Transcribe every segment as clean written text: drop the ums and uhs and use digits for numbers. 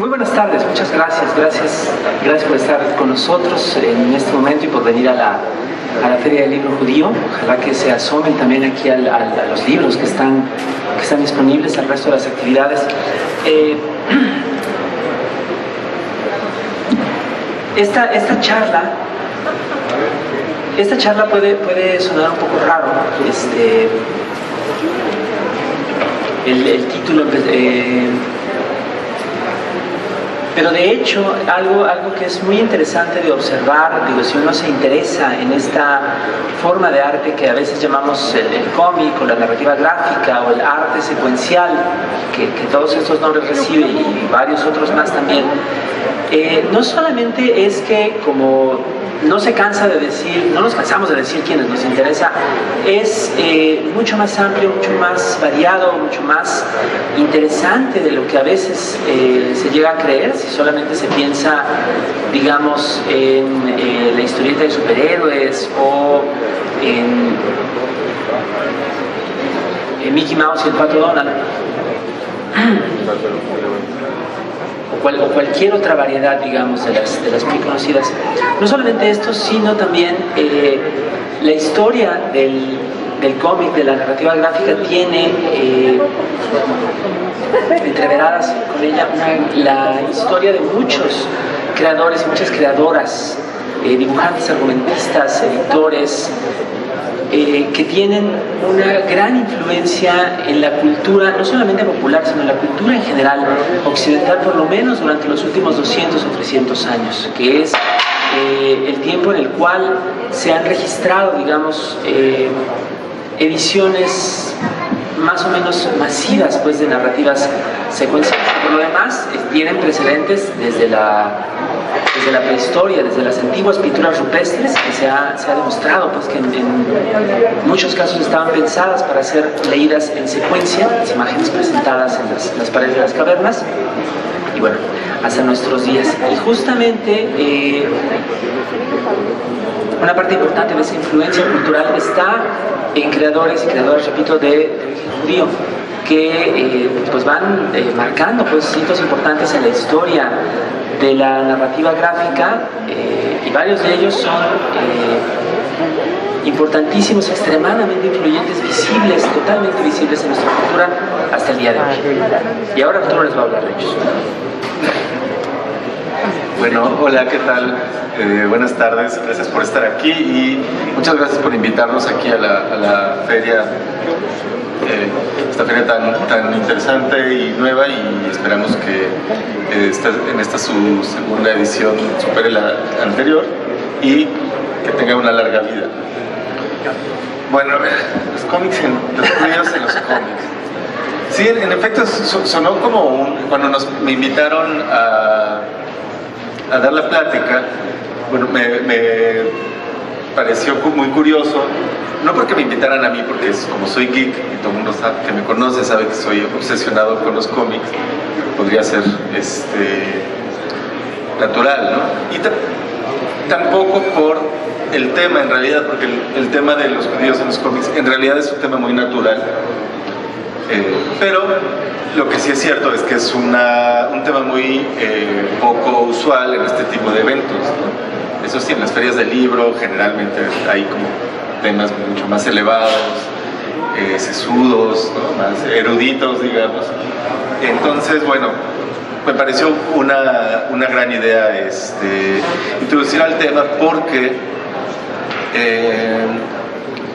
Muy buenas tardes, muchas gracias. Gracias por estar con nosotros en este momento y por venir a la Feria del Libro Judío. Ojalá que se asomen también aquí a los libros que están disponibles, al resto de las actividades. Esta charla puede sonar un poco raro. El título, pero de hecho algo que es muy interesante de observar, si uno se interesa en esta forma de arte que a veces llamamos el cómic o la narrativa gráfica o el arte secuencial, que todos estos nombres recibe y varios otros más también, no solamente es que, como no nos cansamos de decir quienes nos interesa, es mucho más amplio, mucho más variado, mucho más interesante de lo que a veces se llega a creer si solamente se piensa, digamos, en la historieta de superhéroes o en Mickey Mouse y el Pato Donald. O cualquier otra variedad, digamos, de las muy conocidas. No solamente esto, sino también la historia del cómic, de la narrativa gráfica, tiene entreveradas con ella la historia de muchos creadores y muchas creadoras, dibujantes, argumentistas, editores, que tienen una gran influencia en la cultura, no solamente popular, sino en la cultura en general, occidental, por lo menos durante los últimos 200 o 300 años, que es el tiempo en el cual se han registrado, digamos, ediciones más o menos masivas, pues, de narrativas secuenciales. Por lo demás, tienen precedentes desde la prehistoria, desde las antiguas pinturas rupestres, que se ha demostrado, pues, que en muchos casos estaban pensadas para ser leídas en secuencia, las imágenes presentadas en las paredes de las cavernas, y bueno, hasta nuestros días. Y justamente una parte importante de esa influencia cultural está en creadores y creadoras, repito, de origen judío, que pues van marcando, pues, hitos importantes en la historia de la narrativa gráfica, y varios de ellos son importantísimos, extremadamente influyentes, visibles, totalmente visibles en nuestra cultura hasta el día de hoy. Y ahora Arturo les va a hablar de ellos. Bueno, hola, ¿qué tal? Buenas tardes, gracias por estar aquí y muchas gracias por invitarnos aquí a la feria, esta feria tan interesante y nueva, y esperamos que en esta su segunda edición supere la anterior y que tenga una larga vida. Bueno, los judíos en los cómics. Sí, en efecto sonó como cuando me invitaron a dar la plática. Bueno, me pareció muy curioso, no porque me invitaran a mí, porque como soy geek y todo el mundo que me conoce sabe que soy obsesionado con los cómics, podría ser natural, ¿no? Y tampoco por el tema, en realidad, porque el tema de los judíos en los cómics en realidad es un tema muy natural, pero lo que sí es cierto es que es un tema muy poco usual en este tipo de eventos, ¿no? Eso sí, en las ferias del libro generalmente hay como temas mucho más elevados, sesudos, ¿no? Más eruditos, digamos. Entonces, bueno, me pareció una gran idea introducir al tema porque,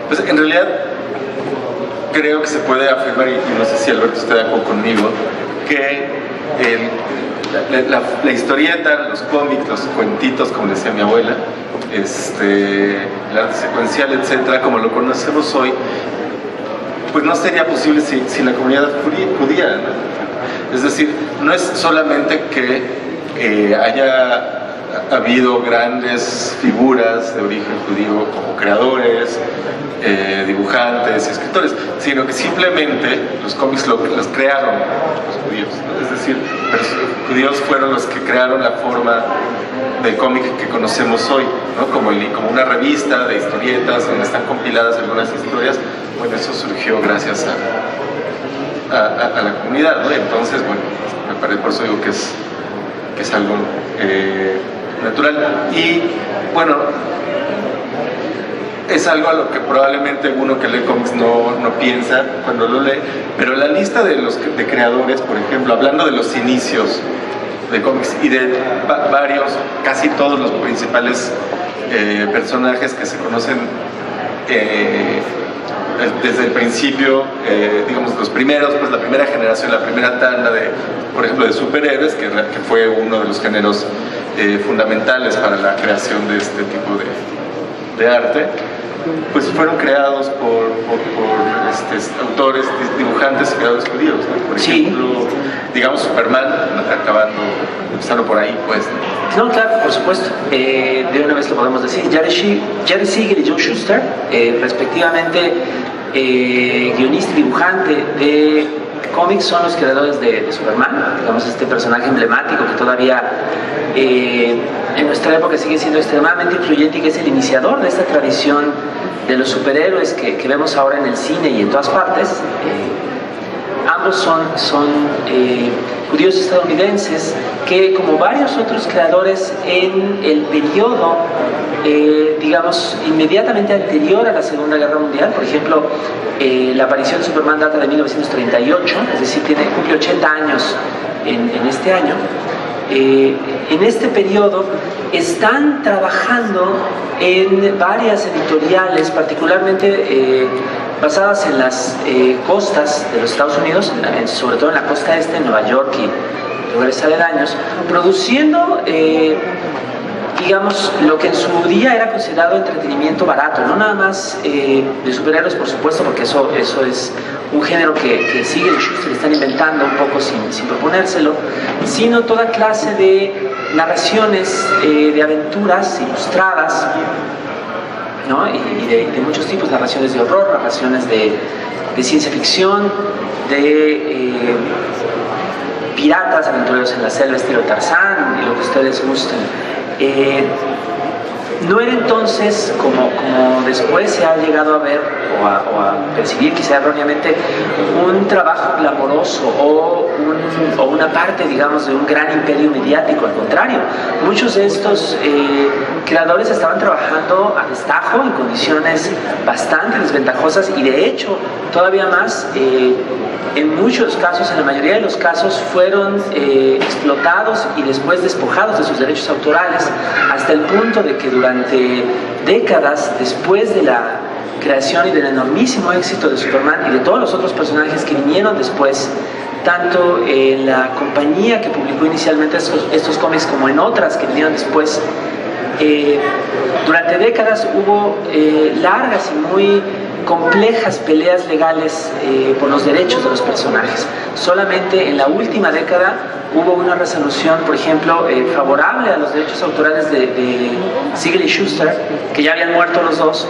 pues, en realidad creo que se puede afirmar, y no sé si Alberto está de acuerdo conmigo, que la historieta, los cómics, los cuentitos, como decía mi abuela, el arte secuencial, etcétera, como lo conocemos hoy, pues no sería posible sin la comunidad judía, ¿no? Es decir, no es solamente que haya habido grandes figuras de origen judío como creadores, dibujantes, escritores, sino que simplemente los cómics los crearon los judíos, ¿no? Es decir, los judíos fueron los que crearon la forma del cómic que conocemos hoy, ¿no? Como una revista de historietas donde están compiladas algunas historias. Bueno, eso surgió gracias a la comunidad, ¿no? Entonces, bueno, me parece, por eso digo que es que es algo natural. Y bueno, es algo a lo que probablemente uno que lee cómics no piensa cuando lo lee, pero la lista de creadores, por ejemplo, hablando de los inicios de cómics y de varios, casi todos los principales personajes que se conocen desde el principio, digamos los primeros, pues la primera generación, la primera tanda de, por ejemplo, de superhéroes, que fue uno de los géneros fundamentales para la creación de este tipo de arte, pues fueron creados por autores, dibujantes y creadores judíos, ¿no? Por ejemplo, digamos Superman, empezando por ahí, pues. No, claro, por supuesto. De una vez lo podemos decir. Jerry Siegel y Joe Shuster, respectivamente, guionista y dibujante de cómics, son los creadores de Superman, digamos, este personaje emblemático que todavía en nuestra época sigue siendo extremadamente influyente y que es el iniciador de esta tradición de los superhéroes que vemos ahora en el cine y en todas partes. Ambos son judíos estadounidenses que, como varios otros creadores en el periodo, digamos, inmediatamente anterior a la Segunda Guerra Mundial, por ejemplo, la aparición de Superman data de 1938, es decir, cumple 80 años en este año. En este periodo están trabajando en varias editoriales, particularmente basadas en las costas de los Estados Unidos, sobre todo en la costa este, en Nueva York y lugares aledaños, produciendo digamos, lo que en su día era considerado entretenimiento barato, no nada más de superhéroes, por supuesto, porque eso es un género que Siegel y Shuster están inventando un poco sin proponérselo, sino toda clase de narraciones de aventuras ilustradas, ¿no? y de muchos tipos, narraciones de horror, narraciones de ciencia ficción, de piratas, aventureros en la selva, estilo Tarzán, y lo que ustedes gusten. No era entonces, como después se ha llegado a ver o a percibir quizá erróneamente, un trabajo glamoroso o una parte, digamos, de un gran imperio mediático. Al contrario, muchos de estos creadores estaban trabajando a destajo en condiciones bastante desventajosas y de hecho todavía más en muchos casos, en la mayoría de los casos, fueron explotados y después despojados de sus derechos autorales, hasta el punto de que durante décadas después de la creación y del enormísimo éxito de Superman y de todos los otros personajes que vinieron después, tanto en la compañía que publicó inicialmente estos cómics como en otras que vinieron después, durante décadas hubo largas y muy complejas peleas legales por los derechos de los personajes. Solamente en la última década hubo una resolución, por ejemplo, favorable a los derechos autorales de Siegel y Shuster, que ya habían muerto los dos,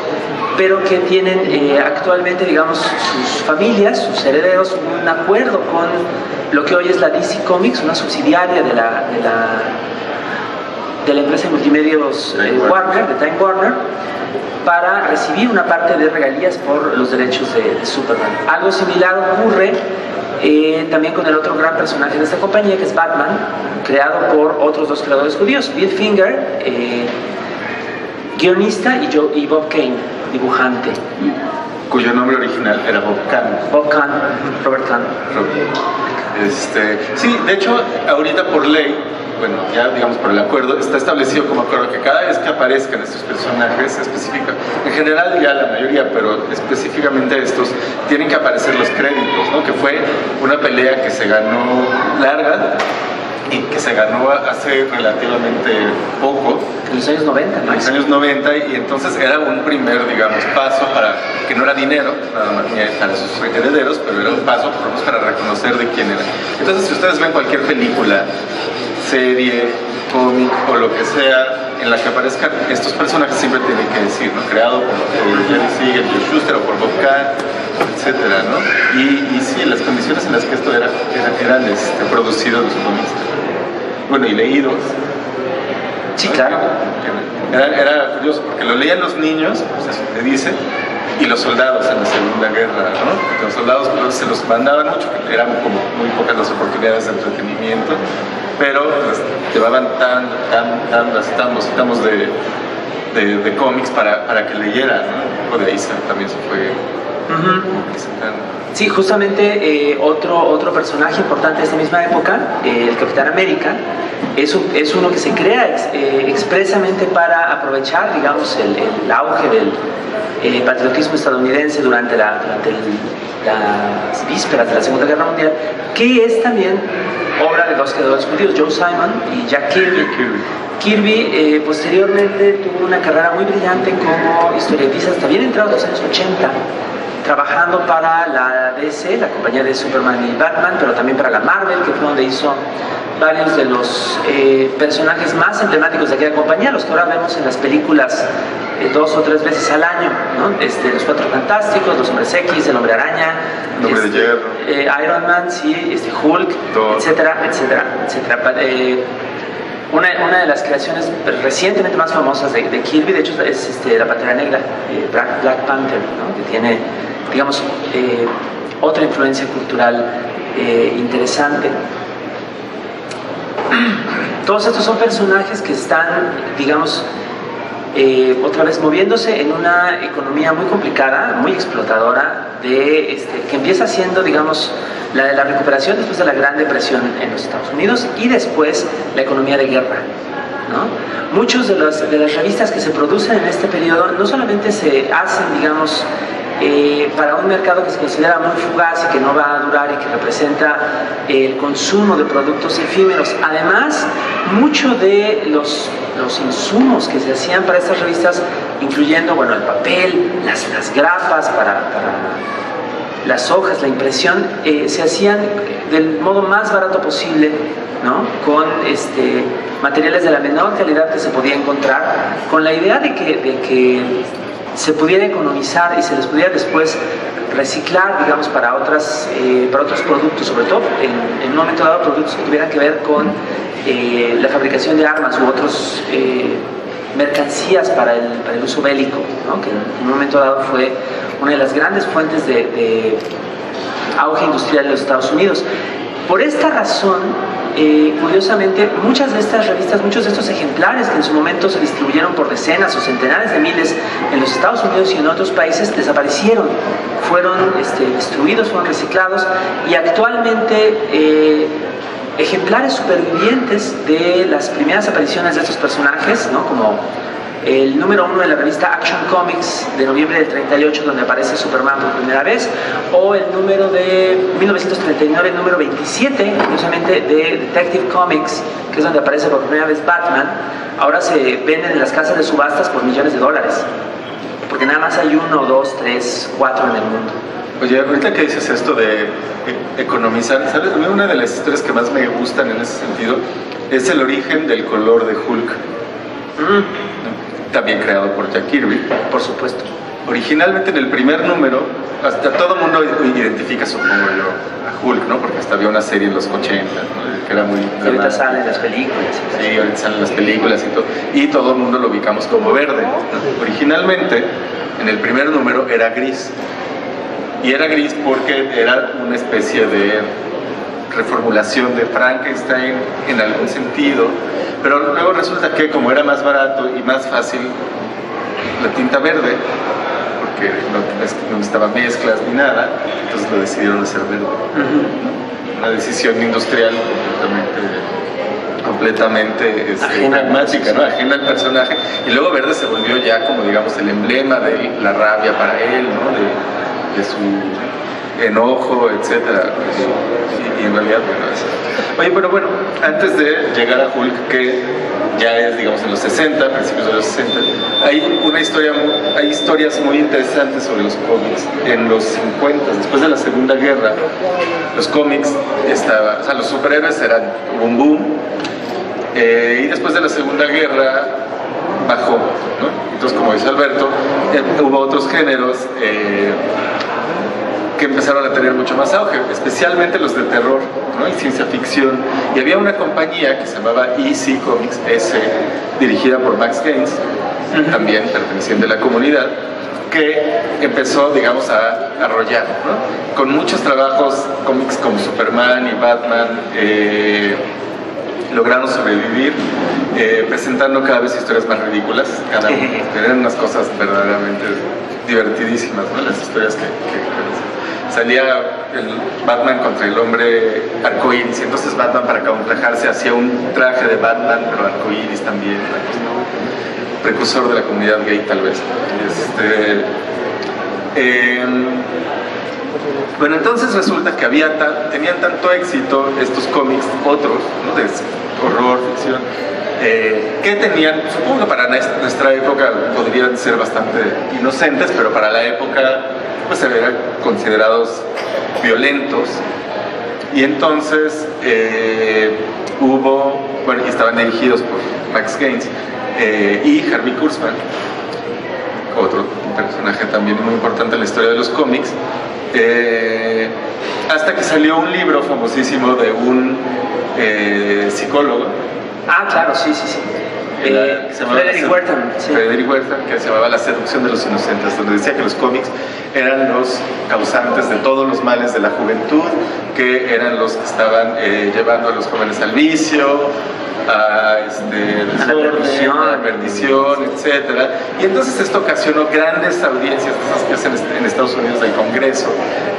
pero que tienen actualmente, digamos, sus familias, sus herederos, un acuerdo con lo que hoy es la DC Comics, una subsidiaria de la empresa de multimedios Warner, de Time Warner, para recibir una parte de regalías por los derechos de Superman. Algo similar ocurre también con el otro gran personaje de esta compañía, que es Batman, creado por otros dos creadores judíos, Bill Finger, guionista, y Bob Kane, dibujante. Cuyo nombre original era Bob Kane. Bob Kane, Robert Kane. Sí, de hecho, ahorita por ley, bueno, ya digamos por el acuerdo, está establecido como acuerdo que cada vez que aparezcan estos personajes específicos, en general ya la mayoría, pero específicamente estos, tienen que aparecer los créditos, ¿no? Que fue una pelea que se ganó larga y que se ganó hace relativamente poco. En los años 90, ¿no? En los años 90, y entonces era un primer, digamos, paso para, que no era dinero, nada más ni para sus herederos, pero era un paso para reconocer de quién era. Entonces, si ustedes ven cualquier película, serie, cómic o lo que sea en la que aparezcan estos personajes, siempre tienen que decir, ¿no? Creado por Jerry Siegel, Joe Shuster o por Bob Kane, etcétera, ¿no? Y sí, las condiciones en las que esto eran producidos los cómics, bueno, y leídos. Sí, claro. Era curioso, porque lo leían los niños, o sea, se dice, y los soldados en la Segunda Guerra, ¿no? Los soldados se los mandaban mucho, que eran como muy pocas las oportunidades de entretenimiento, pero pues, llevaban tamos de cómics para que leyeran, ¿no? De ahí también se fue presentando. Sí, justamente otro personaje importante de esta misma época, el Capitán América, es uno que se crea expresamente para aprovechar, digamos, el auge del patriotismo estadounidense durante las vísperas de la Segunda Guerra Mundial, que es también obra de dos creadores judíos, Joe Simon y Jack Kirby. Kirby posteriormente tuvo una carrera muy brillante como historietista hasta bien entrados los años 80, trabajando para la DC, la compañía de Superman y Batman, pero también para la Marvel, que fue donde hizo varios de los personajes más emblemáticos de aquella compañía, los que ahora vemos en las películas 2 o 3 veces al año, ¿no? Los Cuatro Fantásticos, los Hombres X, el Hombre Araña, el Hombre de Hierro, Iron Man, sí, Hulk, etcétera, etcétera, etcétera. Una de las creaciones recientemente más famosas de Kirby, de hecho, es la Pantera Negra, Black Panther, ¿no? Que tiene, digamos, otra influencia cultural interesante. Todos estos son personajes que están, digamos, otra vez moviéndose en una economía muy complicada, muy explotadora, que empieza siendo, digamos, la recuperación después de la Gran Depresión en los Estados Unidos y después la economía de guerra, ¿no? Muchos de las revistas que se producen en este periodo no solamente se hacen, digamos, para un mercado que se considera muy fugaz y que no va a durar y que representa el consumo de productos efímeros. Además, muchos de los insumos que se hacían para estas revistas, incluyendo, bueno, el papel, las grapas para las hojas, la impresión, se hacían del modo más barato posible, ¿no? Con materiales de la menor calidad que se podía encontrar, con la idea de que se pudiera economizar y se les pudiera después reciclar, digamos, para otros productos, sobre todo en un momento dado productos que tuvieran que ver con la fabricación de armas u otros mercancías para el uso bélico, ¿no? Que en un momento dado fue una de las grandes fuentes de auge industrial de los Estados Unidos. Por esta razón, curiosamente, muchas de estas revistas, muchos de estos ejemplares que en su momento se distribuyeron por decenas o centenares de miles en los Estados Unidos y en otros países, desaparecieron, fueron destruidos, fueron reciclados, y actualmente ejemplares supervivientes de las primeras apariciones de estos personajes, ¿no? Como el número 1 de la revista Action Comics de noviembre del 38, donde aparece Superman por primera vez, o el número de 1939, el número 27, curiosamente, de Detective Comics, que es donde aparece por primera vez Batman, ahora se venden en las casas de subastas por millones de dólares, porque nada más hay 1, 2, 3, 4 en el mundo. Oye, ahorita que dices esto de economizar, ¿sabes? A mí una de las historias que más me gustan en ese sentido es el origen del color de Hulk. También creado por Jack Kirby, por supuesto. Originalmente en el primer número, hasta todo el mundo identifica, supongo yo, a Hulk, ¿no? Porque hasta había una serie en los 80, ¿no? Que era muy dramática. Ahorita salen las películas. Sí, ahorita salen las películas y todo el mundo lo ubicamos como verde, ¿no? Originalmente, en el primer número era gris. Y era gris porque era una especie de reformulación de Frankenstein en algún sentido, pero luego resulta que como era más barato y más fácil la tinta verde, porque no necesitaba mezclas ni nada, entonces lo decidieron hacer verde. Una decisión industrial completamente pragmática, ¿no? Ajena al personaje, y luego verde se volvió ya como, digamos, el emblema de la rabia para él, ¿no? De su enojo, etcétera, y en realidad, bueno, eso. Oye, pero bueno, antes de llegar a Hulk, que ya es, digamos, en los 60, principios de los 60, hay historias muy interesantes sobre los cómics. En los 50, después de la Segunda Guerra, los cómics los superhéroes hubo un boom, y después de la Segunda Guerra bajó, ¿no? Entonces, como dice Alberto, hubo otros géneros que empezaron a tener mucho más auge, especialmente los de terror, ¿no? Y ciencia ficción. Y había una compañía que se llamaba EC Comics, dirigida por Max Gaines, también perteneciente a la comunidad, que empezó, digamos, a arrollar, ¿no? Con muchos trabajos, cómics como Superman y Batman, lograron sobrevivir, presentando cada vez historias más ridículas, eran unas cosas verdaderamente divertidísimas, ¿no? Las historias que salía el Batman contra el hombre arcoíris, y entonces Batman, para camuflajarse, hacía un traje de Batman, pero arcoíris también, precursor de la comunidad gay tal vez. Bueno, entonces resulta que tenían tanto éxito estos cómics, otros, ¿no? De horror, ficción, que tenían, supongo que para nuestra época podrían ser bastante inocentes, pero para la época pues eran considerados violentos. Y entonces y estaban dirigidos por Max Gaines y Harvey Kurtzman, otro personaje también muy importante en la historia de los cómics, hasta que salió un libro famosísimo de un psicólogo. Claro, sí. Frederick Wertham. Sí. Frederick Wertham, que se llamaba La seducción de los inocentes, donde decía que los cómics eran los causantes de todos los males de la juventud, que eran los que estaban llevando a los jóvenes al vicio, a la perdición, etc. Y entonces esto ocasionó grandes audiencias, esas que hacen en Estados Unidos del Congreso,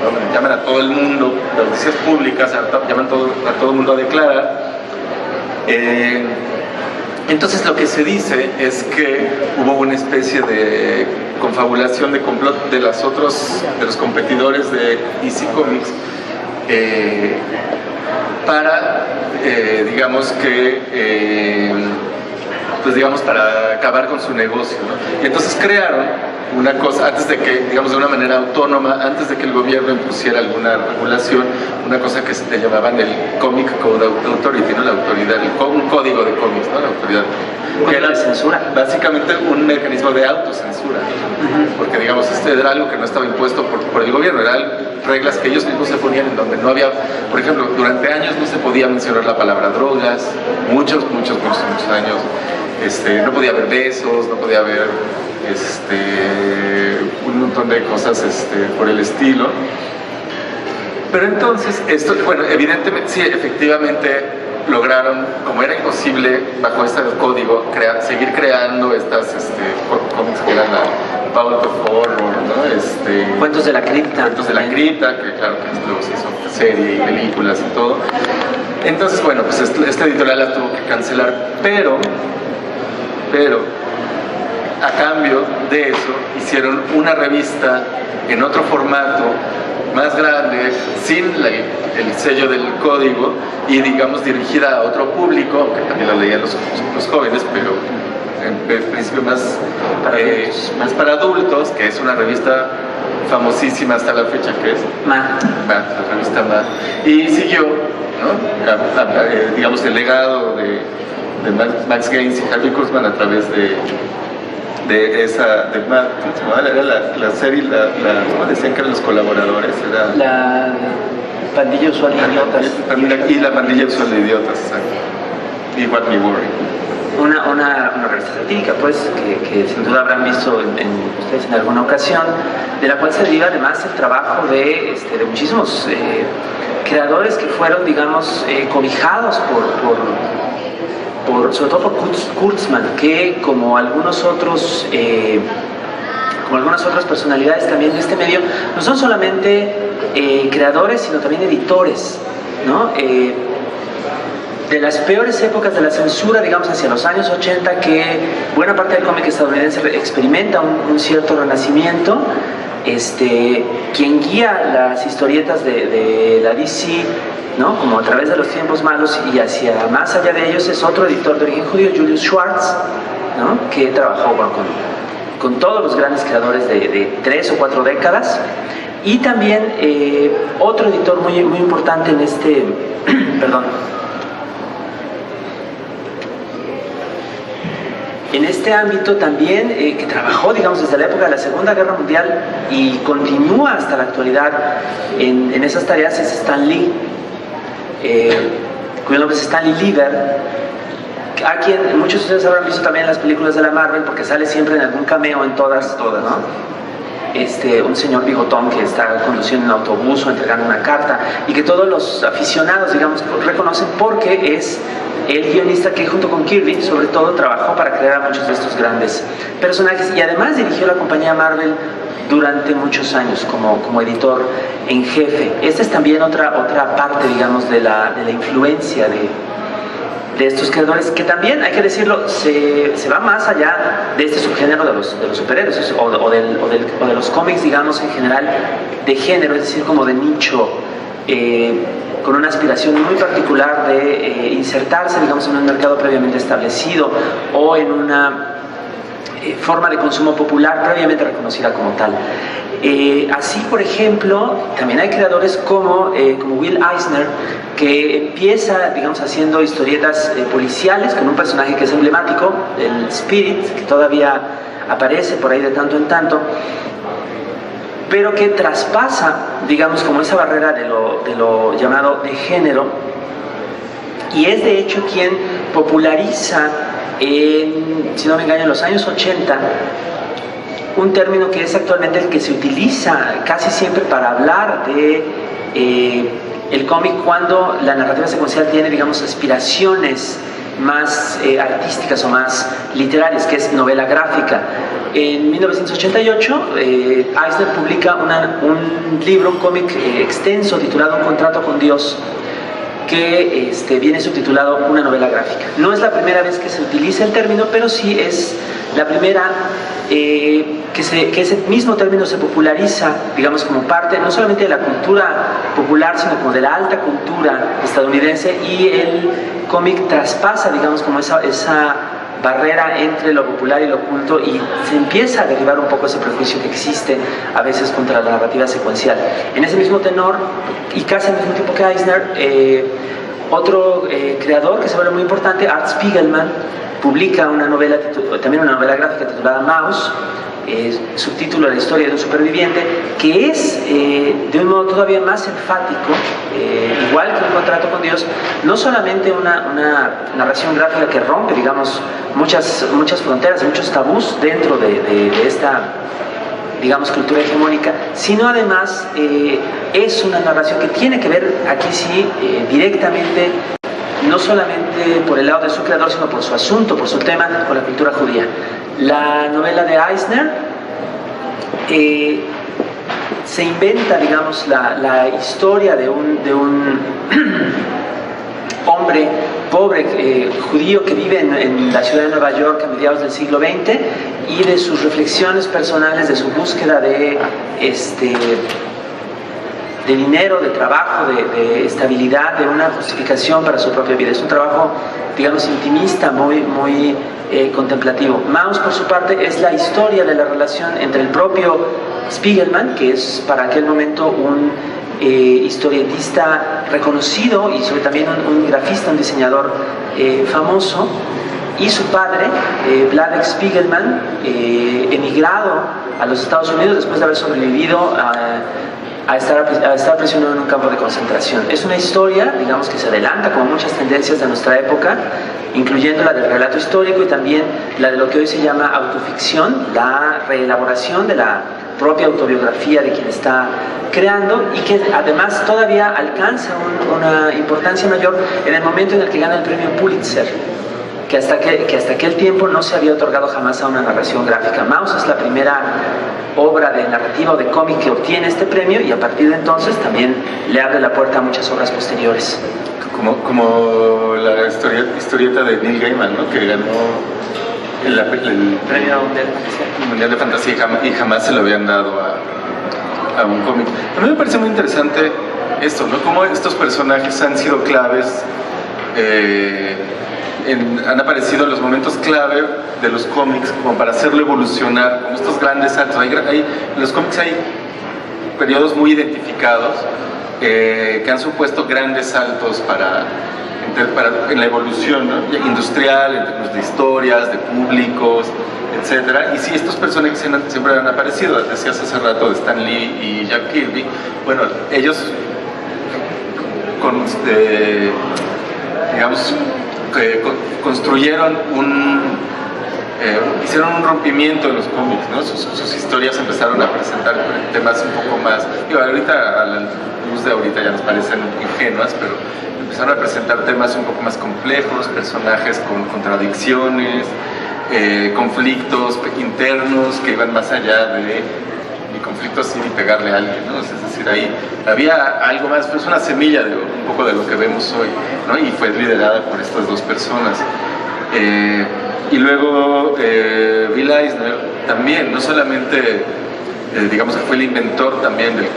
donde llaman a todo el mundo, de audiencias públicas, llaman a todo el mundo a declarar. Entonces lo que se dice es que hubo una especie de confabulación, de complot de los competidores de DC Comics para, para acabar con su negocio, ¿no? Y entonces crearon una cosa, antes de que, de una manera autónoma, antes de que el gobierno impusiera alguna regulación, una cosa que se llamaban el Comic Code Authority, ¿no? La autoridad, un código de cómics, ¿no? La autoridad. Que era censura. Básicamente un mecanismo de autocensura, porque era algo que no estaba impuesto por el gobierno, eran reglas que ellos mismos se ponían, en donde no había, por ejemplo, durante años no se podía mencionar la palabra drogas, muchos años, no podía haber besos, no podía haber un montón de cosas por el estilo. Pero entonces, evidentemente, sí, efectivamente lograron, como era imposible bajo este código, seguir creando estas cómics que eran la Vault of Horror, ¿no? Cuentos de la cripta. Cuentos de la cripta, que claro que luego se hizo serie y películas y todo. Entonces, pues esta editorial la tuvo que cancelar, pero a cambio de eso hicieron una revista en otro formato, más grande, sin el sello del código y dirigida a otro público, aunque también lo leían los jóvenes, pero en principio más para adultos, que es una revista famosísima hasta la fecha, que es MAD, la revista MAD, y siguió, ¿no? El legado de Max Gaines y Harvey Kurtzman a través de MAD. ¿Cómo se llamaba? Era la serie, ¿cómo decían que eran los colaboradores? Era la pandilla usual de idiotas. Y la pandilla usual de idiotas, exacto. Y What Me Worry. Una revista satírica, pues, que sin duda habrán visto ustedes en alguna ocasión, de la cual se deriva además el trabajo de muchísimos creadores que fueron, cobijados sobre todo por Kurtzman, que como algunas otras personalidades también de este medio, no son solamente creadores, sino también editores, ¿no? De las peores épocas de la censura, hacia los años 80, que buena parte del cómic estadounidense experimenta un cierto renacimiento. Quien guía las historietas de la DC, ¿no? Como a través de los tiempos malos y hacia más allá de ellos, es otro editor de origen judío, Julius Schwartz, ¿no? Que trabajó con todos los grandes creadores de 3 o 4 décadas, y también otro editor muy importante en en este ámbito también, que trabajó, desde la época de la Segunda Guerra Mundial y continúa hasta la actualidad en esas tareas, es Stan Lee, cuyo nombre es Stanley Lieber, a quien muchos de ustedes habrán visto también en las películas de la Marvel, porque sale siempre en algún cameo en todas, ¿no? un señor bigotón que está conduciendo un autobús o entregando una carta, y que todos los aficionados, digamos, reconocen porque es el guionista que junto con Kirby, sobre todo, trabajó para crear a muchos de estos grandes personajes, y además dirigió la compañía Marvel durante muchos años como editor en jefe. Esta es también otra parte, digamos, de la influencia de estos creadores, que también, hay que decirlo, se va más allá de este subgénero de los superhéroes o de los cómics, digamos, en general, de género, es decir, como de nicho, con una aspiración muy particular de insertarse, digamos, en un mercado previamente establecido o en una forma de consumo popular previamente reconocida como tal. Así, por ejemplo, también hay creadores como Will Eisner, que empieza, digamos, haciendo historietas policiales con un personaje que es emblemático, el Spirit, que todavía aparece por ahí de tanto en tanto, pero que traspasa, digamos, como esa barrera de lo llamado de género, y es de hecho quien populariza, si no me engaño, en los años 80, un término que es actualmente el que se utiliza casi siempre para hablar de el cómic cuando la narrativa secuencial tiene, digamos, aspiraciones más artísticas o más literarias, que es novela gráfica. En 1988, Eisner publica un libro, un cómic extenso titulado Un contrato con Dios, que viene subtitulado Una novela gráfica. No es la primera vez que se utiliza el término, pero sí es la primera que ese mismo término se populariza, digamos, como parte no solamente de la cultura popular, sino como de la alta cultura estadounidense, y el cómic traspasa, digamos, como esa barrera entre lo popular y lo oculto, y se empieza a derribar un poco ese prejuicio que existe a veces contra la narrativa secuencial. En ese mismo tenor, y casi al mismo tiempo que Eisner, otro creador que se vuelve muy importante, Art Spiegelman, publica también una novela gráfica titulada Mouse, subtítulo La historia de un superviviente, que es de un modo todavía más enfático, igual que Un contrato con Dios, no solamente una narración gráfica que rompe, digamos, muchas fronteras, muchos tabús dentro de esta, digamos, cultura hegemónica, sino además es una narración que tiene que ver, aquí sí, directamente, no solamente por el lado de su creador, sino por su asunto, por su tema, con la cultura judía. La novela de Eisner se inventa, digamos, la historia de un hombre pobre judío que vive en la ciudad de Nueva York a mediados del siglo XX, y de sus reflexiones personales, de su búsqueda de dinero, de trabajo, de estabilidad, de una justificación para su propia vida. Es un trabajo, digamos, intimista, muy contemplativo. Mouse, por su parte, es la historia de la relación entre el propio Spiegelman, que es para aquel momento un historietista reconocido y también un grafista, un diseñador famoso, y su padre, Vladek Spiegelman, emigrado a los Estados Unidos después de haber sobrevivido a estar prisionero en un campo de concentración. Es una historia, digamos, que se adelanta como muchas tendencias de nuestra época, incluyendo la del relato histórico y también la de lo que hoy se llama autoficción, la reelaboración de la propia autobiografía de quien está creando, y que además todavía alcanza una importancia mayor en el momento en el que gana el premio Pulitzer, que hasta aquel tiempo no se había otorgado jamás a una narración gráfica. Mouse es la primera obra de narrativa o de cómic que obtiene este premio, y a partir de entonces también le abre la puerta a muchas obras posteriores. Como la historieta de Neil Gaiman, ¿no? Que ganó el premio Mundial de Fantasía y jamás se lo habían dado a un cómic. A mí me parece muy interesante esto, ¿no? Cómo estos personajes han sido claves, han aparecido en los momentos clave de los cómics como para hacerlo evolucionar, como estos grandes saltos. En los cómics hay periodos muy identificados que han supuesto grandes saltos en la evolución, ¿no? Industrial, en términos de historias, de públicos, etc. Y sí, estos personajes siempre han aparecido. Decías hace rato de Stan Lee y Jack Kirby. Bueno, ellos digamos, construyeron hicieron un rompimiento en los cómics, ¿no? Sus historias empezaron a presentar temas un poco más, ahorita a la luz de ahorita ya nos parecen ingenuas, pero empezaron a presentar temas un poco más complejos, personajes con contradicciones, conflictos internos que iban más allá de mi conflicto sin pegarle a alguien, ¿no? Es decir, ahí había algo más, pues una semilla de un poco de lo que vemos hoy, ¿no? Y fue liderada por estas dos personas. Y luego Bill Eisner también, no solamente digamos que fue el inventor también del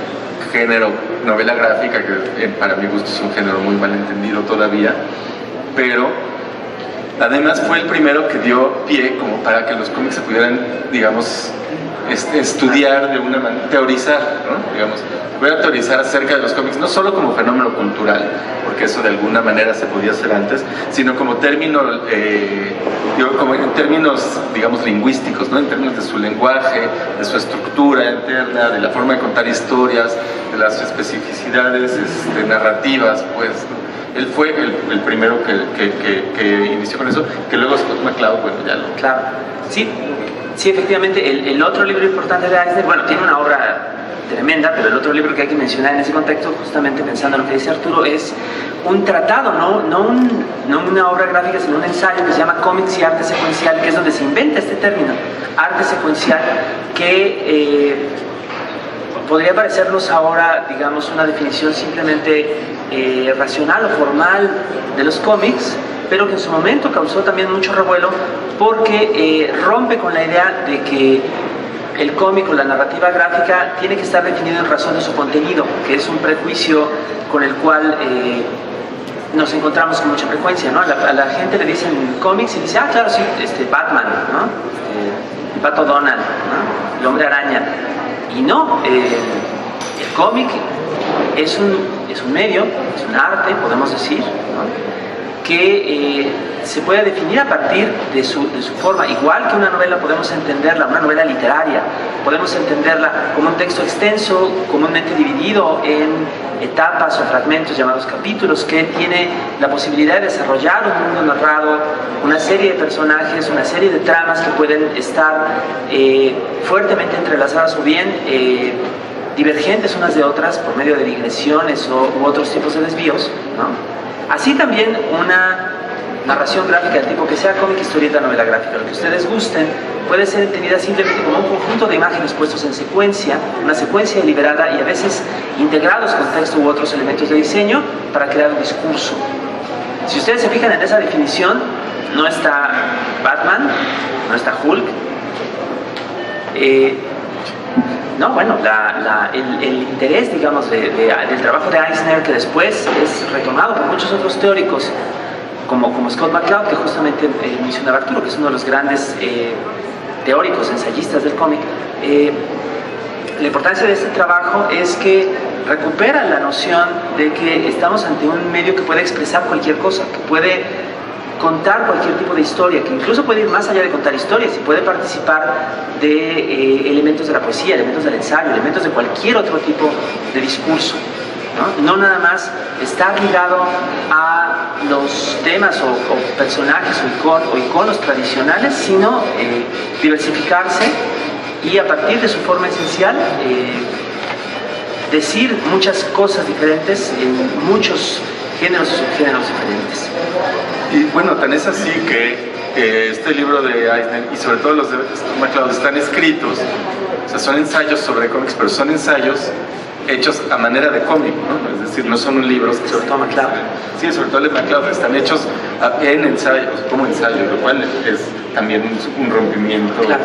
género novela gráfica, que para mi gusto es un género muy mal entendido todavía, pero además fue el primero que dio pie como para que los cómics se pudieran, digamos, estudiar de una manera, teorizar, ¿no? Digamos, voy a teorizar acerca de los cómics, no solo como fenómeno cultural, porque eso de alguna manera se podía hacer antes, sino como término, como en términos, digamos, lingüísticos, ¿no? En términos de su lenguaje, de su estructura interna, de la forma de contar historias, de las especificidades narrativas, pues, ¿no? Él fue el primero que inició con eso, que luego Scott McCloud, bueno, ya lo... Claro, sí, efectivamente, el otro libro importante de Eisner, bueno, tiene una obra tremenda, pero el otro libro que hay que mencionar en ese contexto, justamente pensando en lo que dice Arturo, es un tratado, no una obra gráfica, sino un ensayo que se llama Cómics y Arte Secuencial, que es donde se inventa este término, arte secuencial, que podría parecernos ahora, digamos, una definición simplemente racional o formal de los cómics, pero que en su momento causó también mucho revuelo porque rompe con la idea de que el cómic o la narrativa gráfica tiene que estar definido en razón de su contenido, que es un prejuicio con el cual nos encontramos con mucha frecuencia, ¿no? A la gente le dicen cómics y dice, ah, claro, sí, Batman, ¿no? El Pato Donald, ¿no? El Hombre Araña. Y no, el cómic es un medio, es un arte, podemos decir, ¿no? Que se puede definir a partir de su forma. Igual que una novela podemos entenderla, una novela literaria, podemos entenderla como un texto extenso, comúnmente dividido en etapas o fragmentos llamados capítulos, que tiene la posibilidad de desarrollar un mundo narrado, una serie de personajes, una serie de tramas que pueden estar fuertemente entrelazadas o bien divergentes unas de otras por medio de digresiones u otros tipos de desvíos, ¿no? Así también una narración gráfica del tipo que sea cómic, historieta, novela gráfica, lo que ustedes gusten, puede ser entendida simplemente como un conjunto de imágenes puestos en secuencia, una secuencia deliberada y a veces integrados con texto u otros elementos de diseño para crear un discurso. Si ustedes se fijan en esa definición, no está Batman, no está Hulk, no, bueno, el interés, digamos, del trabajo de Eisner, que después es retomado por muchos otros teóricos, como Scott McCloud, que justamente mencionaba Arturo, que es uno de los grandes teóricos, ensayistas del cómic. La importancia de este trabajo es que recupera la noción de que estamos ante un medio que puede expresar cualquier cosa, que puede contar cualquier tipo de historia, que incluso puede ir más allá de contar historias y puede participar de elementos de la poesía, elementos del ensayo, elementos de cualquier otro tipo de discurso, ¿no? No nada más estar ligado a los temas o personajes o iconos tradicionales, sino diversificarse y a partir de su forma esencial decir muchas cosas diferentes en muchos géneros y subgéneros diferentes. Y bueno, tan es así que este libro de Eisner y sobre todo los de McCloud están escritos, o sea, son ensayos sobre cómics, pero son ensayos hechos a manera de cómic, ¿no? Es decir, no son libros que sobre todo McCloud. Sí, sobre todo el de McCloud, están hechos en ensayos, como ensayos, lo cual es también un rompimiento, claro,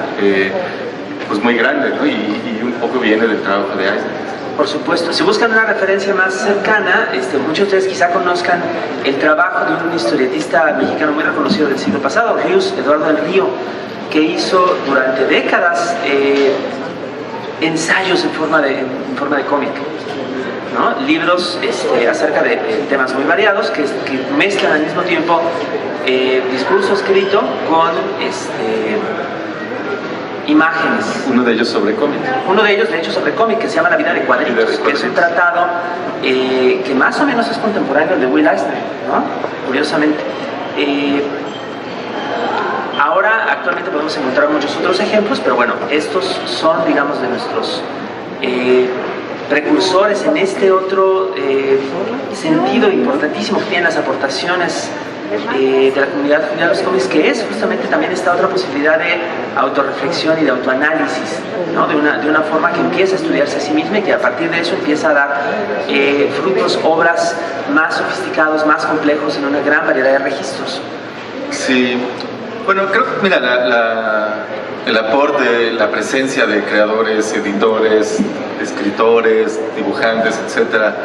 pues muy grande, ¿no? Y un poco viene del trabajo de Eisner. Por supuesto, si buscan una referencia más cercana, muchos de ustedes quizá conozcan el trabajo de un historietista mexicano muy reconocido del siglo pasado, Eduardo del Río, que hizo durante décadas ensayos en forma de cómic, ¿no? Libros acerca de temas muy variados que mezclan al mismo tiempo discurso escrito con imágenes. Uno de ellos sobre cómic. Uno de ellos, de hecho, sobre cómic, que se llama La vida de cuadritos, que es un tratado que más o menos es contemporáneo de Will Eisner, ¿no? Curiosamente. Ahora, actualmente podemos encontrar muchos otros ejemplos, pero bueno, estos son, digamos, de nuestros precursores en este otro sentido importantísimo que tienen las aportaciones de la comunidad judía de los cómics, que es justamente también esta otra posibilidad de autorreflexión y de autoanálisis, ¿no? de una forma que empieza a estudiarse a sí misma y que a partir de eso empieza a dar frutos, obras más sofisticados, más complejos en una gran variedad de registros. Sí, bueno, creo que, mira, el aporte, la presencia de creadores, editores, escritores, dibujantes, etcétera,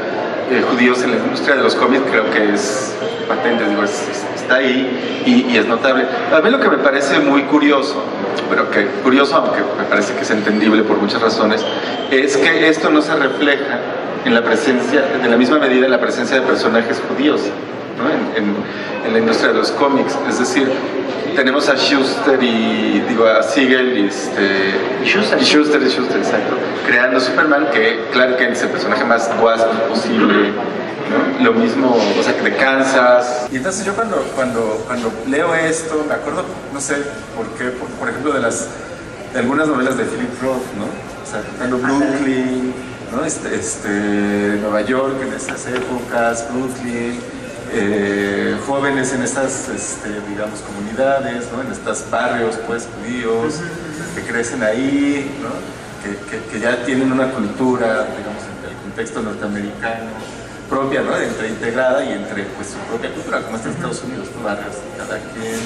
judíos en la industria de los cómics, creo que es patente, digo, está ahí y es notable. A mí lo que me parece muy curioso, pero que curioso, aunque me parece que es entendible por muchas razones, es que esto no se refleja en la presencia, en la misma medida, en la presencia de personajes judíos, ¿no? en la industria de los cómics. Es decir, tenemos a Shuster a Siegel y Shuster, exacto, creando Superman, que claro que es el personaje más guaso posible, ¿no? Lo mismo, o sea, que de Kansas. Y entonces yo cuando leo esto, me acuerdo, no sé por qué, por ejemplo, de algunas novelas de Philip Roth, ¿no? O sea, tocando Brooklyn, ¿no? Nueva York en esas épocas, Brooklyn, jóvenes en estas, digamos, comunidades, ¿no? En estos barrios, pues, judíos, que crecen ahí, ¿no? Que ya tienen una cultura, digamos, en el contexto norteamericano propia, ¿no? Entre integrada y entre, pues, su propia cultura, como está en Estados Unidos, ¿no? Barrios, cada quien,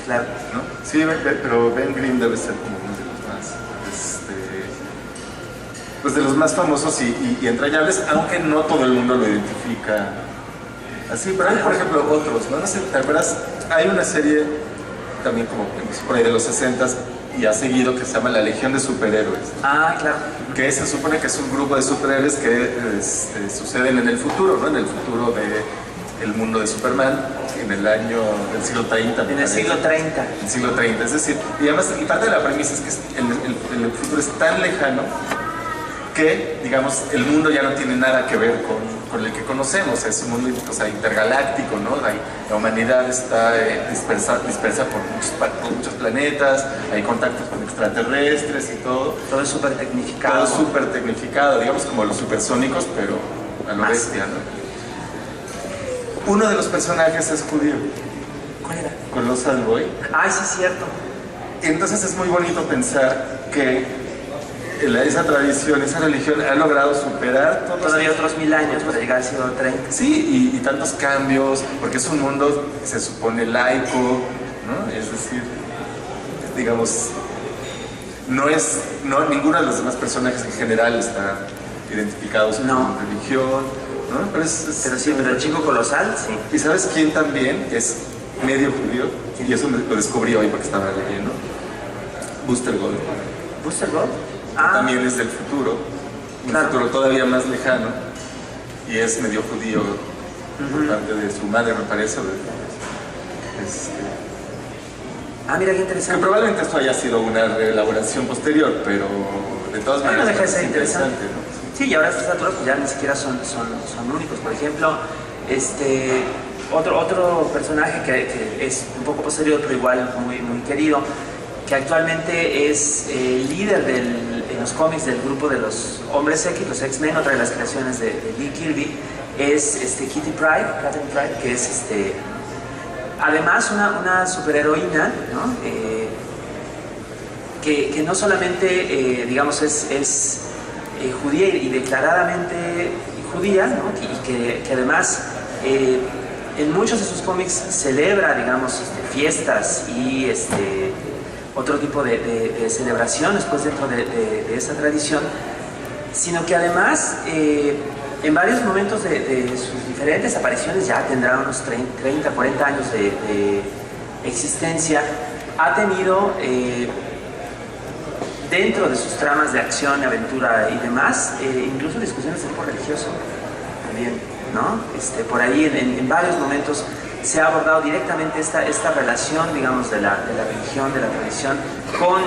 claro, ¿no? Sí, pero Ben Grimm debe ser como uno de los más, pues, de los más famosos y entrañables, aunque no todo el mundo lo identifica así. Pero hay, por ejemplo, otros, ¿no? No sé, ¿te acuerdas? Hay una serie también como por ahí de los 60s y ha seguido, que se llama La Legión de Superhéroes. Ah, claro. Que se supone que es un grupo de superhéroes que suceden en el futuro, ¿no? En el futuro del mundo de Superman, en el año del siglo 30. En el siglo 30. En el siglo 30, es decir, y además, y parte de la premisa es que el futuro es tan lejano que, digamos, el mundo ya no tiene nada que ver con el que conocemos. Es un mundo, o sea, intergaláctico, ¿no? La humanidad está dispersa por muchos planetas, hay contactos con extraterrestres y todo. Todo es súper tecnificado. Todo súper tecnificado, digamos como los supersónicos, pero a lo bestia, ¿no? Uno de los personajes es judío. ¿Cuál era? Colossal Boy. Ay, sí, es cierto. Entonces es muy bonito pensar que esa tradición, esa religión ha logrado superar todavía otros 1000 años para llegar al siglo 30. Sí, y tantos cambios, porque es un mundo, se supone, laico, ¿no? Es decir, digamos, ninguno de los demás personajes en general está identificados con religión, ¿no? Pero pero el chico colosal, sí. ¿Y sabes quién también es medio judío? Y eso lo descubrí hoy porque estaba leyendo. Booster Gold. ¿Booster Gold? También es del futuro, un futuro todavía más lejano, y es medio judío, por parte de su madre, me parece. Mira qué interesante. Que probablemente esto haya sido una elaboración posterior, pero de todas maneras no deja de ser interesante, ¿no? Sí, y ahora a estas alturas pues ya ni siquiera son únicos. Por ejemplo, otro personaje que es un poco posterior, pero igual muy, muy querido, que actualmente es líder en los cómics del grupo de los Hombres X, los X-Men, otra de las creaciones de Lee Kirby, es Kitty Pryde, Catherine Pryde, que es además una superheroína, ¿no? Que no solamente, digamos, es judía y declaradamente judía, ¿no? Y que además en muchos de sus cómics celebra, digamos, fiestas y otro tipo de celebraciones, pues, dentro de esa tradición, sino que además en varios momentos de sus diferentes apariciones, ya tendrá unos 30, 40 años de existencia, ha tenido dentro de sus tramas de acción, aventura y demás, incluso discusiones de tipo religioso también, ¿no? Por ahí en varios momentos se ha abordado directamente esta relación, digamos, de la religión, de la tradición, con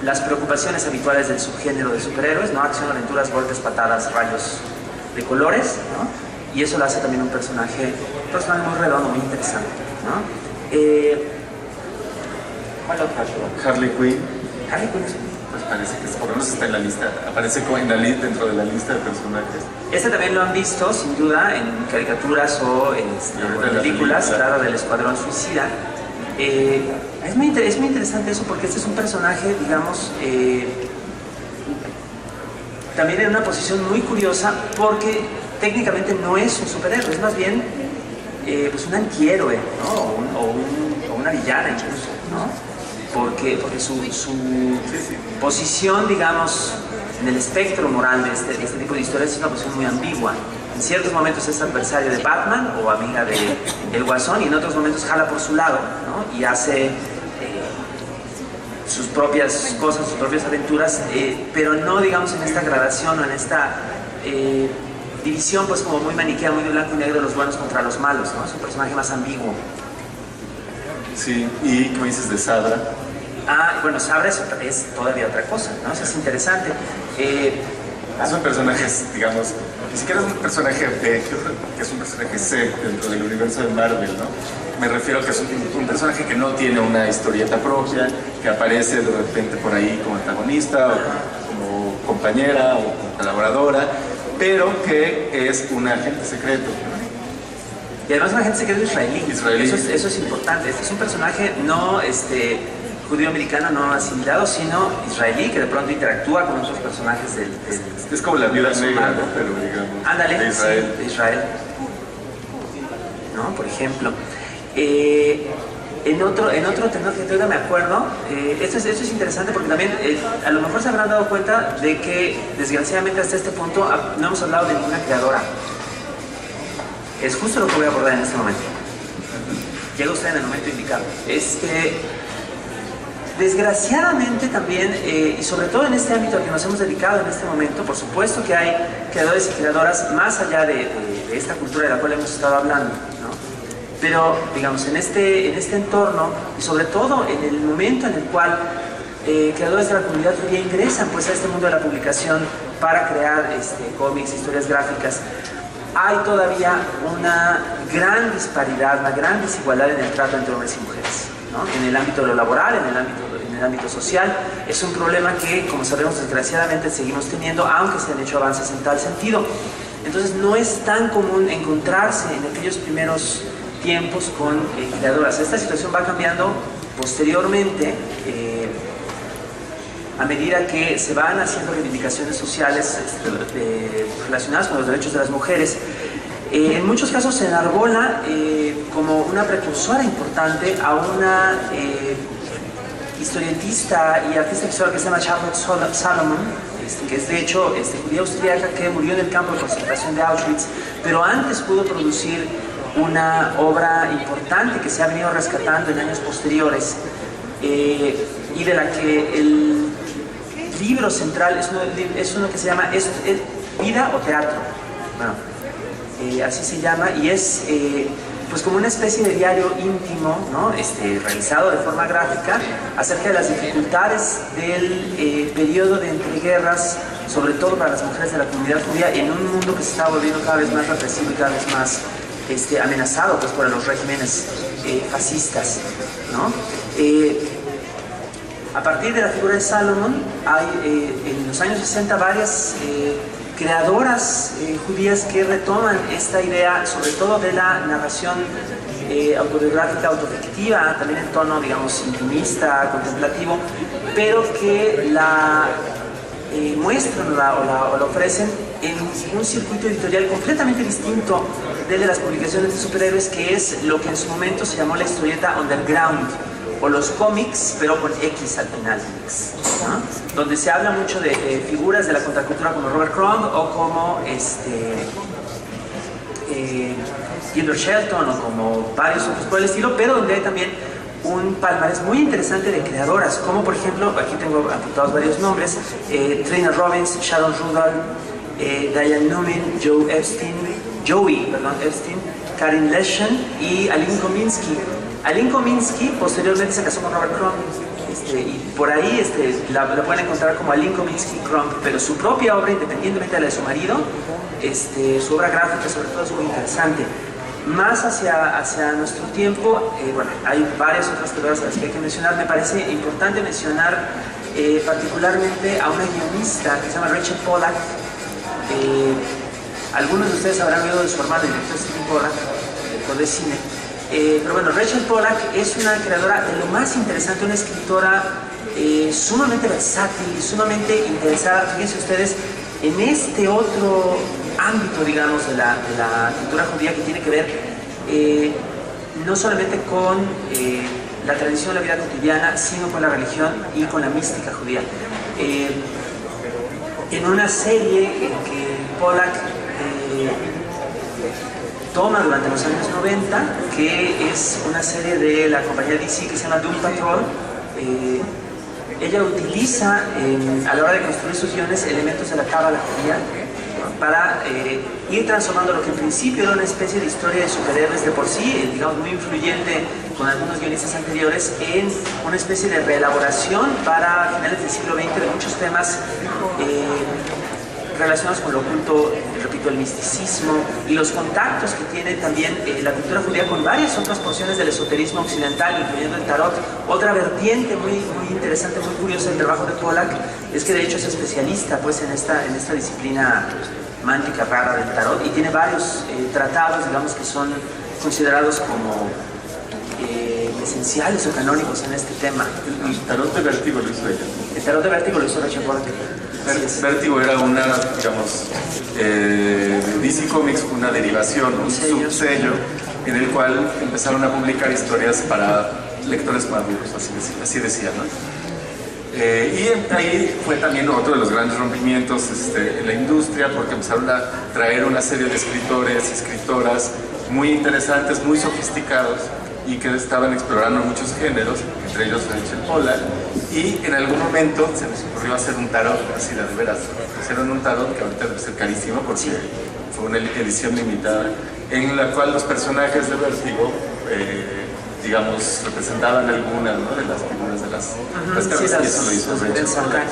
las preocupaciones habituales del subgénero de superhéroes, ¿no? Acción, aventuras, golpes, patadas, rayos de colores, ¿no? Y eso lo hace también un personaje muy redondo, muy interesante, ¿no? ¿Cuál otro actor? Harley Quinn. Harley Quinn. Pues parece que por lo menos está en la lista, aparece como dentro de la lista de personajes. Este también lo han visto, sin duda, en caricaturas o en películas, claro, del Escuadrón Suicida. Es muy interesante eso porque este es un personaje, digamos, también en una posición muy curiosa porque técnicamente no es un superhéroe, es más bien pues un antihéroe, ¿no? o una villana incluso, ¿no? Porque su posición, digamos, en el espectro moral de este tipo de historias es una posición muy ambigua. En ciertos momentos es adversario de Batman o amiga del Guasón, y en otros momentos jala por su lado, ¿no? Y hace sus propias cosas, sus propias aventuras, pero no, digamos, en esta gradación o en esta división, pues como muy maniquea, muy de blanco y negro, los buenos contra los malos, ¿no? Es un personaje más ambiguo. Sí, ¿y qué me dices de Sabra? Bueno, Sabra es todavía otra cosa, ¿no? Eso es interesante. Es un personaje, digamos, ni siquiera es un personaje B, que es un personaje C dentro del universo de Marvel, ¿no? Me refiero a que es un personaje que no tiene una historieta propia, que aparece de repente por ahí como antagonista, o como compañera, o como colaboradora, pero que es un agente secreto. Y además un agente secreto israelí. Eso es importante. Este es un personaje no judío-americano, no asimilado, sino israelí, que de pronto interactúa con otros personajes del es como la Viuda Negra, ¿no? Pero digamos, ándale, de Israel. Sí, de Israel, ¿no? Por ejemplo. En otro tenor que todavía me acuerdo, esto es interesante porque también a lo mejor se habrán dado cuenta de que desgraciadamente hasta este punto no hemos hablado de ninguna creadora. Es justo lo que voy a abordar en este momento. Llega usted en el momento indicado. Desgraciadamente también, y sobre todo en este ámbito al que nos hemos dedicado en este momento, por supuesto que hay creadores y creadoras más allá de esta cultura de la cual hemos estado hablando, ¿no? Pero, digamos, en este entorno, y sobre todo en el momento en el cual creadores de la comunidad judía ingresan pues, a este mundo de la publicación para crear cómics, historias gráficas, hay todavía una gran disparidad, una gran desigualdad en el trato entre hombres y mujeres, ¿no? En el ámbito de lo laboral, en el ámbito social. Es un problema que, como sabemos, desgraciadamente seguimos teniendo, aunque se han hecho avances en tal sentido. Entonces no es tan común encontrarse en aquellos primeros tiempos con creadoras. Esta situación va cambiando posteriormente a medida que se van haciendo reivindicaciones sociales relacionadas con los derechos de las mujeres. En muchos casos se enarbola como una precursora importante a una historietista y artista visual que se llama Charlotte Salomon, que es de hecho judía austríaca que murió en el campo de concentración de Auschwitz, pero antes pudo producir una obra importante que se ha venido rescatando en años posteriores y de la que el libro central es uno que se llama Vida o Teatro. Bueno, así se llama, y es pues como una especie de diario íntimo, ¿no? Realizado de forma gráfica acerca de las dificultades del periodo de entreguerras, sobre todo para las mujeres de la comunidad judía, en un mundo que se está volviendo cada vez más represivo y cada vez más amenazado pues, por los regímenes fascistas, ¿no? A partir de la figura de Salomon, hay en los años 60 varias creadoras judías que retoman esta idea, sobre todo de la narración autobiográfica, autofictiva, también en tono, digamos, intimista, contemplativo, pero que la muestran o la ofrecen en un circuito editorial completamente distinto del de las publicaciones de superhéroes, que es lo que en su momento se llamó la historieta underground, o los cómics, pero con X al final, ¿no? Donde se habla mucho de figuras de la contracultura como Robert Crumb o como Gilbert Shelton o como varios otros por el estilo, pero donde hay también un palmarés muy interesante de creadoras, como por ejemplo, aquí tengo apuntados varios nombres, Trina Robbins, Sharon Rudolph, Diane Newman, Joey Epstein, Karin Leshen y Aline Kominsky. Aline Kominsky posteriormente se casó con Robert Crumb, y por ahí la pueden encontrar como Aline Kominsky Crumb, pero su propia obra, independientemente de la de su marido, su obra gráfica sobre todo es muy interesante. Más hacia nuestro tiempo, bueno, hay varias otras teorías a las que hay que mencionar. Me parece importante mencionar particularmente a una guionista que se llama Rachel Pollack. Algunos de ustedes habrán oído de su hermano, el director Stephen Pollack, director de cine. Pero bueno, Rachel Pollack es una creadora de lo más interesante, una escritora sumamente versátil y sumamente interesada, fíjense ustedes, en este otro ámbito, digamos, de la cultura judía que tiene que ver no solamente con la tradición de la vida cotidiana, sino con la religión y con la mística judía. En una serie que Pollack toma durante los años 90, que es una serie de la compañía DC que se llama Doom Patrol, ella utiliza a la hora de construir sus guiones elementos de la cábala judía para ir transformando lo que en principio era una especie de historia de superhéroes de por sí, digamos muy influyente con algunos guionistas anteriores, en una especie de reelaboración para finales del siglo XX de muchos temas relacionados con lo oculto, repito, el misticismo y los contactos que tiene también la cultura judía con varias otras porciones del esoterismo occidental, incluyendo el tarot. Otra vertiente muy interesante, muy curiosa del trabajo de Pollack es que de hecho es especialista pues, en esta disciplina mántica rara del tarot, y tiene varios tratados, digamos, que son considerados como esenciales o canónicos en este tema. El tarot de Vértigo lo hizo ella. El tarot de Vértigo lo hizo Rachel Pollack. Vértigo era una, digamos, de DC Comics, una derivación, un subsello, en el cual empezaron a publicar historias para lectores maduros, así decía, ¿no? Y ahí fue también otro de los grandes rompimientos en la industria, porque empezaron a traer una serie de escritores y escritoras muy interesantes, muy sofisticados, y que estaban explorando muchos géneros, entre ellos Rachel Pollack, y en algún momento se les ocurrió hacer un tarot, así de veras. Hicieron un tarot que ahorita debe ser carísimo porque fue una edición limitada, en la cual los personajes de Vértigo, digamos, representaban algunas, ¿no?, de las figuras de las cartas, y eso lo hizo Rachel Pollack.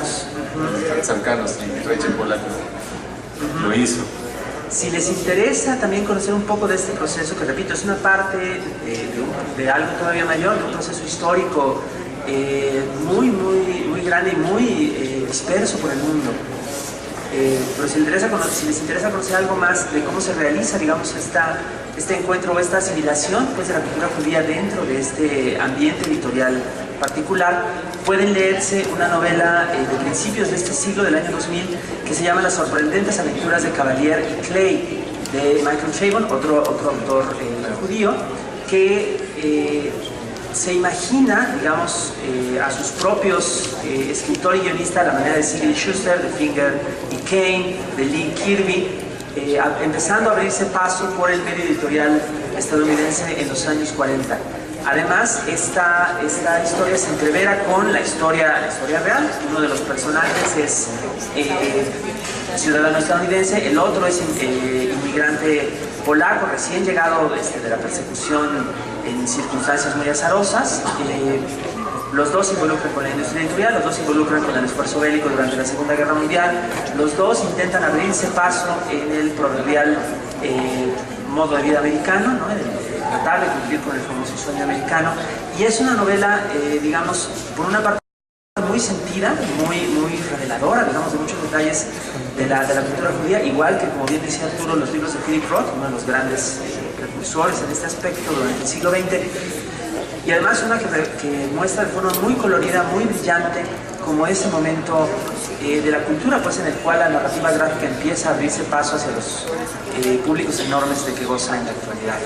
Los arcanos, y Rachel Pollack lo hizo. Si les interesa también conocer un poco de este proceso, que repito, es una parte de algo todavía mayor, de un proceso histórico muy grande y muy disperso por el mundo. Pero si les interesa conocer algo más de cómo se realiza, digamos, este encuentro o esta asimilación pues, de la cultura judía dentro de este ambiente editorial particular, pueden leerse una novela de principios de este siglo, del año 2000, que se llama Las sorprendentes aventuras de Cavalier y Clay, de Michael Chabon, otro autor judío, que se imagina, digamos, a sus propios escritor y guionista a la manera de C.B. Schuster, de Finger y Kane, de Lee Kirby, empezando a abrirse paso por el medio editorial estadounidense en los años 40. Además, esta historia se entrevera con la historia real. Uno de los personajes es ciudadano estadounidense, el otro es inmigrante polaco, recién llegado de la persecución en circunstancias muy azarosas. Los dos se involucran con la industria editorial, los dos se involucran con el esfuerzo bélico durante la Segunda Guerra Mundial, los dos intentan abrirse paso en el proverbial modo de vida americano, ¿no?, tratar de cumplir con el famoso sueño americano. Y es una novela, digamos, por una parte muy sentida, muy reveladora, digamos, de muchos detalles de la cultura judía, igual que, como bien decía Arturo, los libros de Philip Roth, uno de los grandes precursores en este aspecto durante el siglo XX. Y además una que muestra de forma muy colorida, muy brillante, como ese momento de la cultura, pues, en el cual la narrativa gráfica empieza a abrirse paso hacia los públicos enormes de que goza en la actualidad.